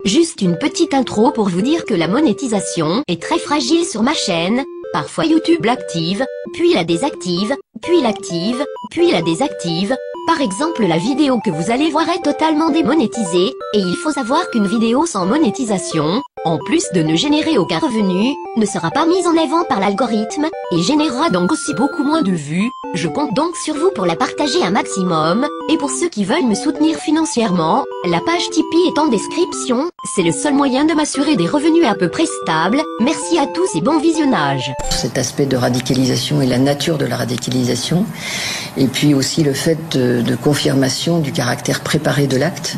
Juste une petite intro pour vous dire que la monétisation est très fragile sur ma chaîne. Parfois YouTube l'active, puis la désactive, puis l'active, puis la désactive. Par exemple, la vidéo que vous allez voir est totalement démonétisée, et il faut savoir qu'une vidéo sans monétisation, en plus de ne générer aucun revenu, ne sera pas mise en avant par l'algorithme, et générera donc aussi beaucoup moins de vues. Je compte donc sur vous pour la partager un maximum, et pour ceux qui veulent me soutenir financièrement, la page Tipeee est en description, c'est le seul moyen de m'assurer des revenus à peu près stables. Merci à tous et bon visionnage. Cet aspect de radicalisation et la nature de la radicalisation, et puis aussi le fait de confirmation du caractère préparé de l'acte.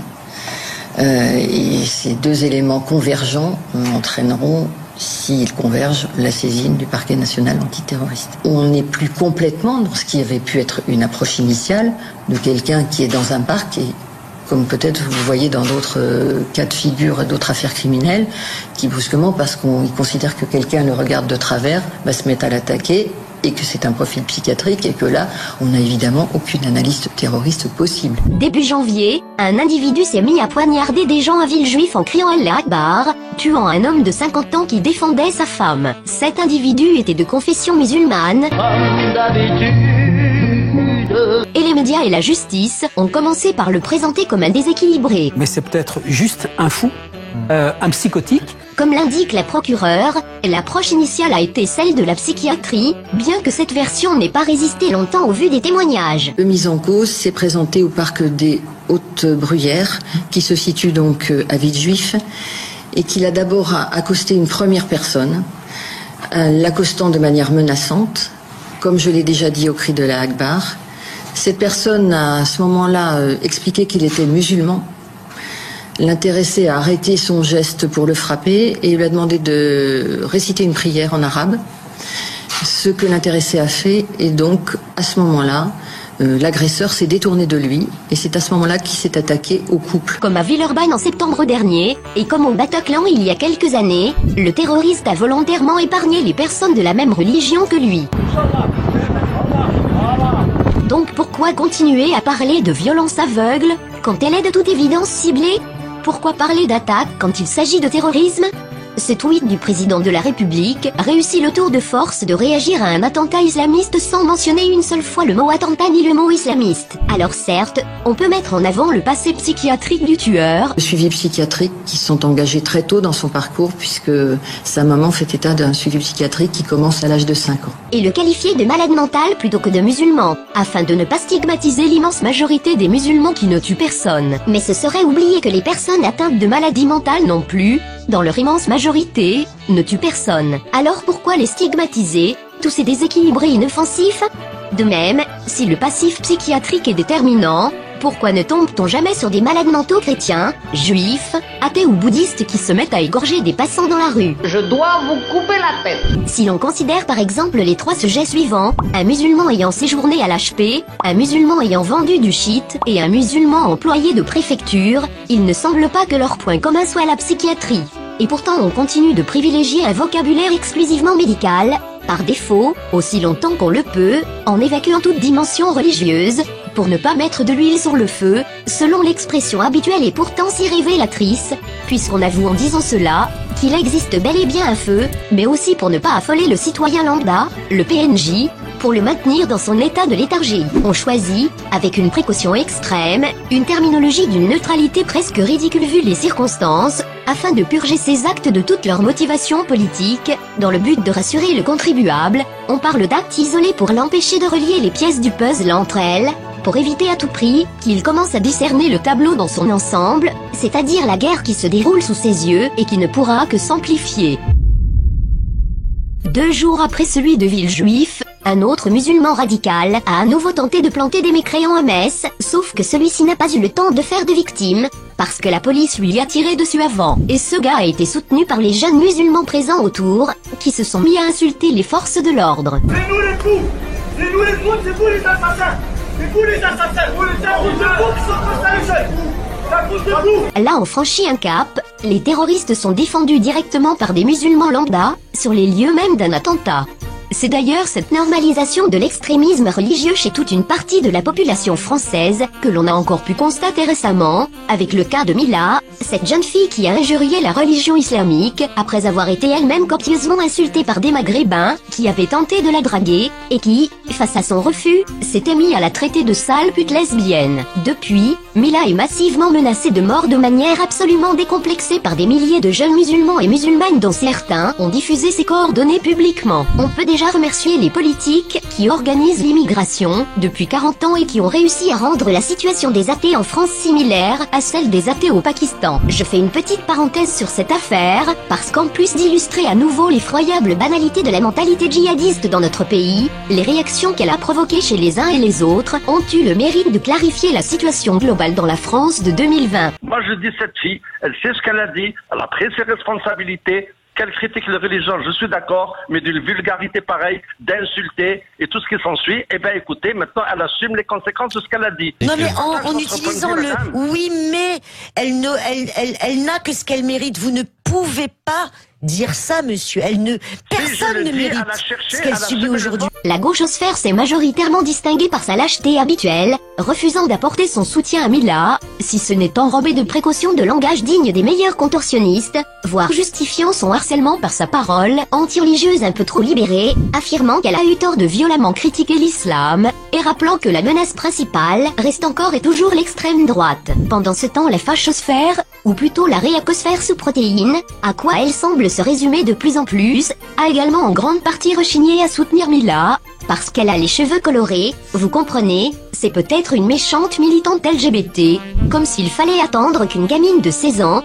Et ces deux éléments convergents entraîneront, s'ils convergent, la saisine du parquet national antiterroriste. On n'est plus complètement dans ce qui avait pu être une approche initiale de quelqu'un qui est dans un parc et, comme peut-être vous voyez dans d'autres cas de figure, d'autres affaires criminelles, qui brusquement, parce qu'on considère que quelqu'un le regarde de travers, va se mettre à l'attaquer et que c'est un profil psychiatrique et que là, on n'a évidemment aucune analyse terroriste possible. Début janvier, un individu s'est mis à poignarder des gens à Villejuif en criant Allah Akbar, tuant un homme de 50 ans qui défendait sa femme. Cet individu était de confession musulmane. Et les médias et la justice ont commencé par le présenter comme un déséquilibré. Mais c'est peut-être juste un fou, un psychotique. Comme l'indique la procureure, l'approche initiale a été celle de la psychiatrie, bien que cette version n'ait pas résisté longtemps au vu des témoignages. Le mis en cause s'est présenté au parc des Hautes-Bruyères, qui se situe donc à Villejuif, et qu'il a d'abord accosté une première personne, l'accostant de manière menaçante, comme je l'ai déjà dit au cri de la Akbar. Cette personne a à ce moment-là expliqué qu'il était musulman, l'intéressé a arrêté son geste pour le frapper et lui a demandé de réciter une prière en arabe, ce que l'intéressé a fait, et donc à ce moment-là, l'agresseur s'est détourné de lui et c'est à ce moment-là qu'il s'est attaqué au couple. Comme à Villeurbanne en septembre dernier, et comme au Bataclan il y a quelques années, le terroriste a volontairement épargné les personnes de la même religion que lui. Donc pourquoi continuer à parler de violence aveugle, quand elle est de toute évidence ciblée ? Pourquoi parler d'attaque quand il s'agit de terrorisme ? Ce tweet du président de la République réussit le tour de force de réagir à un attentat islamiste sans mentionner une seule fois le mot attentat ni le mot islamiste. Alors certes, on peut mettre en avant le passé psychiatrique du tueur. Le suivi psychiatrique qui sont engagés très tôt dans son parcours puisque sa maman fait état d'un suivi psychiatrique qui commence à l'âge de 5 ans. Et le qualifier de malade mental plutôt que de musulman, afin de ne pas stigmatiser l'immense majorité des musulmans qui ne tuent personne. Mais ce serait oublier que les personnes atteintes de maladies mentales non plus, dans leur immense majorité, ne tuent personne. Alors pourquoi les stigmatiser, tous ces déséquilibrés inoffensifs ? De même, si le passif psychiatrique est déterminant, pourquoi ne tombe-t-on jamais sur des malades mentaux chrétiens, juifs, athées ou bouddhistes qui se mettent à égorger des passants dans la rue ? Je dois vous couper la tête. Si l'on considère par exemple les trois sujets suivants, un musulman ayant séjourné à l'HP, un musulman ayant vendu du shit et un musulman employé de préfecture, il ne semble pas que leur point commun soit la psychiatrie. Et pourtant on continue de privilégier un vocabulaire exclusivement médical, par défaut, aussi longtemps qu'on le peut, en évacuant toute dimension religieuse, pour ne pas mettre de l'huile sur le feu, selon l'expression habituelle et pourtant si révélatrice, puisqu'on avoue en disant cela, qu'il existe bel et bien un feu, mais aussi pour ne pas affoler le citoyen lambda, le PNJ, pour le maintenir dans son état de léthargie. On choisit, avec une précaution extrême, une terminologie d'une neutralité presque ridicule vu les circonstances, afin de purger ces actes de toute leur motivation politique, dans le but de rassurer le contribuable. On parle d'actes isolés pour l'empêcher de relier les pièces du puzzle entre elles, pour éviter à tout prix qu'il commence à discerner le tableau dans son ensemble, c'est-à-dire la guerre qui se déroule sous ses yeux et qui ne pourra que s'amplifier. 2 jours après celui de Villejuif, un autre musulman radical a à nouveau tenté de planter des mécréants à Metz, sauf que celui-ci n'a pas eu le temps de faire de victime, parce que la police lui a tiré dessus avant. Et ce gars a été soutenu par les jeunes musulmans présents autour, qui se sont mis à insulter les forces de l'ordre. C'est nous les fous! C'est nous les fous, c'est vous les assassins! C'est vous les assassins! Vous les assassins! C'est vous qui sont comme ça les jeunes! C'est à cause de vous! Là on franchit un cap, les terroristes sont défendus directement par des musulmans lambda, sur les lieux même d'un attentat. C'est d'ailleurs cette normalisation de l'extrémisme religieux chez toute une partie de la population française que l'on a encore pu constater récemment, avec le cas de Mila, cette jeune fille qui a injurié la religion islamique après avoir été elle-même copieusement insultée par des maghrébins qui avaient tenté de la draguer, et qui, face à son refus, s'était mis à la traiter de sale pute lesbienne. Depuis, Mila est massivement menacée de mort de manière absolument décomplexée par des milliers de jeunes musulmans et musulmanes dont certains ont diffusé ses coordonnées publiquement. On peut déjà remercier les politiques qui organisent l'immigration depuis 40 ans et qui ont réussi à rendre la situation des athées en France similaire à celle des athées au Pakistan. Je fais une petite parenthèse sur cette affaire, parce qu'en plus d'illustrer à nouveau l'effroyable banalité de la mentalité djihadiste dans notre pays, les réactions qu'elle a provoquées chez les uns et les autres ont eu le mérite de clarifier la situation globale dans la France de 2020. Moi je dis cette fille, elle sait ce qu'elle a dit, elle a pris ses responsabilités. Qu'elle critique les religions, je suis d'accord, mais d'une vulgarité pareille, d'insulter et tout ce qui s'ensuit, eh bien écoutez, maintenant elle assume les conséquences de ce qu'elle a dit. Non mais en utilisant le « oui mais », elle n'a que ce qu'elle mérite. Vous ne pouvez pas dire ça, monsieur. Personne ne mérite ce qu'elle subit aujourd'hui. La gauchosphère s'est majoritairement distinguée par sa lâcheté habituelle, refusant d'apporter son soutien à Mila, si ce n'est enrobé de précautions de langage digne des meilleurs contorsionnistes, voire justifiant son harcèlement par sa parole, anti-religieuse un peu trop libérée, affirmant qu'elle a eu tort de violemment critiquer l'islam, et rappelant que la menace principale reste encore et toujours l'extrême droite. Pendant ce temps, la fachosphère, ou plutôt la réacosphère sous protéines, à quoi elle semble se résumer de plus en plus, a également en grande partie rechigné à soutenir Mila, parce qu'elle a les cheveux colorés, vous comprenez, c'est peut-être une méchante militante LGBT, comme s'il fallait attendre qu'une gamine de 16 ans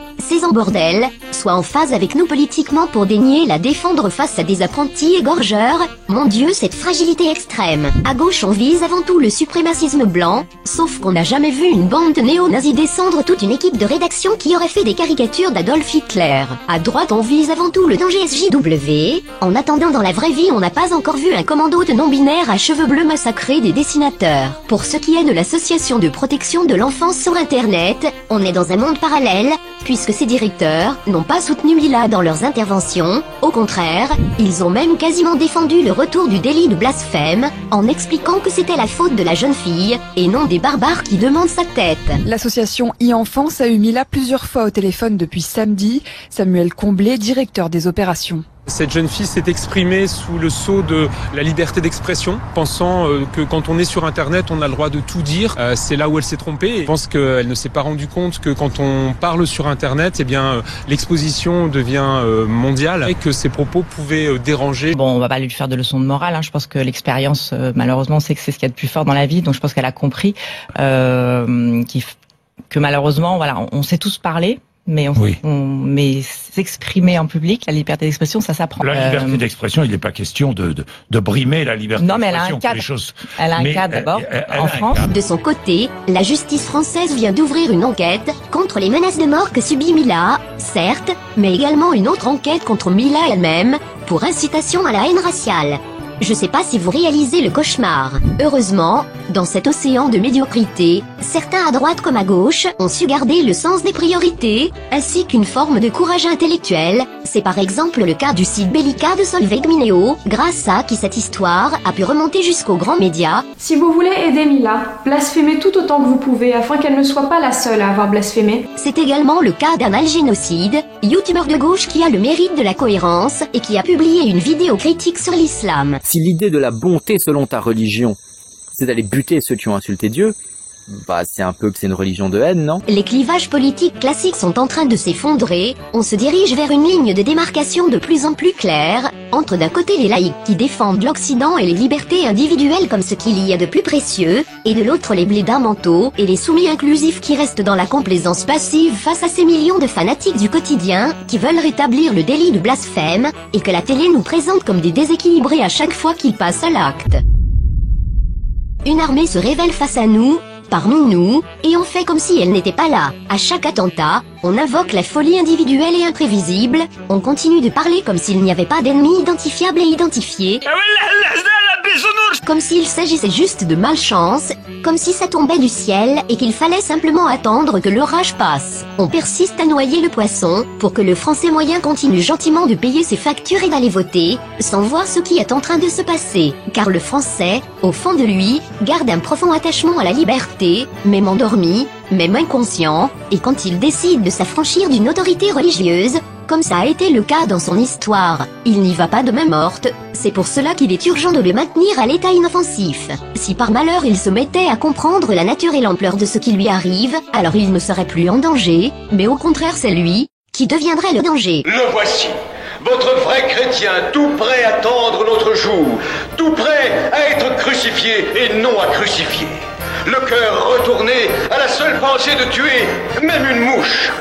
bordel, soit en phase avec nous politiquement pour daigner la défendre face à des apprentis égorgeurs. Mon Dieu, cette fragilité extrême. À gauche on vise avant tout le suprémacisme blanc, sauf qu'on n'a jamais vu une bande de néo-nazis descendre toute une équipe de rédaction qui aurait fait des caricatures d'Adolf Hitler. À droite on vise avant tout le danger SJW, en attendant dans la vraie vie on n'a pas encore vu un commando de non-binaires à cheveux bleus massacrer des dessinateurs. Pour ce qui est de l'association de protection de l'enfance sur internet, on est dans un monde parallèle, puisque ces directeurs n'ont pas soutenu Mila dans leurs interventions, au contraire, ils ont même quasiment défendu le retour du délit de blasphème, en expliquant que c'était la faute de la jeune fille, et non des barbares qui demandent sa tête. L'association e-Enfance a eu Mila plusieurs fois au téléphone depuis samedi. Samuel Comblé, directeur des opérations. Cette jeune fille s'est exprimée sous le sceau de la liberté d'expression, pensant que quand on est sur Internet, on a le droit de tout dire. C'est là où elle s'est trompée. Je pense qu'elle ne s'est pas rendue compte que quand on parle sur Internet, eh bien, l'exposition devient mondiale et que ses propos pouvaient déranger. Bon, on va pas lui faire de leçons de morale. Je pense que l'expérience, malheureusement, c'est que c'est ce qu'il y a de plus fort dans la vie. Donc, je pense qu'elle a compris que malheureusement, voilà, on sait tous parler. Mais mais s'exprimer en public, la liberté d'expression, ça s'apprend. La liberté d'expression, il n'est pas question de brimer la liberté d'expression. Non, mais elle a un cadre. Elle a un cadre d'abord, en France. De son côté, la justice française vient d'ouvrir une enquête contre les menaces de mort que subit Mila, certes, mais également une autre enquête contre Mila elle-même, pour incitation à la haine raciale. Je sais pas si vous réalisez le cauchemar. Heureusement, dans cet océan de médiocrité, certains à droite comme à gauche ont su garder le sens des priorités, ainsi qu'une forme de courage intellectuel. C'est par exemple le cas du site Bellica de Solveig Mineo, grâce à qui cette histoire a pu remonter jusqu'aux grands médias. Si vous voulez aider Mila, blasphémez tout autant que vous pouvez afin qu'elle ne soit pas la seule à avoir blasphémé. C'est également le cas d'Amal Génocide, youtubeur de gauche qui a le mérite de la cohérence et qui a publié une vidéo critique sur l'islam. Si l'idée de la bonté selon ta religion, c'est d'aller buter ceux qui ont insulté Dieu, bah c'est un peu que c'est une religion de haine, non? Les clivages politiques classiques sont en train de s'effondrer, on se dirige vers une ligne de démarcation de plus en plus claire, entre d'un côté les laïcs qui défendent l'Occident et les libertés individuelles comme ce qu'il y a de plus précieux, et de l'autre les blédards mentaux et les soumis inclusifs qui restent dans la complaisance passive face à ces millions de fanatiques du quotidien qui veulent rétablir le délit de blasphème, et que la télé nous présente comme des déséquilibrés à chaque fois qu'ils passent à l'acte. Une armée se révèle face à nous, parmi nous, et on fait comme si elle n'était pas là. À chaque attentat, on invoque la folie individuelle et imprévisible, on continue de parler comme s'il n'y avait pas d'ennemis identifiables et identifiés. Comme s'il s'agissait juste de malchance, comme si ça tombait du ciel et qu'il fallait simplement attendre que l'orage passe. On persiste à noyer le poisson pour que le Français moyen continue gentiment de payer ses factures et d'aller voter, sans voir ce qui est en train de se passer. Car le Français, au fond de lui, garde un profond attachement à la liberté, même endormi, même inconscient, et quand il décide de s'affranchir d'une autorité religieuse, comme ça a été le cas dans son histoire, il n'y va pas de main morte, c'est pour cela qu'il est urgent de le maintenir à l'état inoffensif. Si par malheur il se mettait à comprendre la nature et l'ampleur de ce qui lui arrive, alors il ne serait plus en danger, mais au contraire c'est lui qui deviendrait le danger. Le voici, votre vrai chrétien, tout prêt à tendre notre joug, tout prêt à être crucifié et non à crucifier. Le cœur retourné à la seule pensée de tuer même une mouche.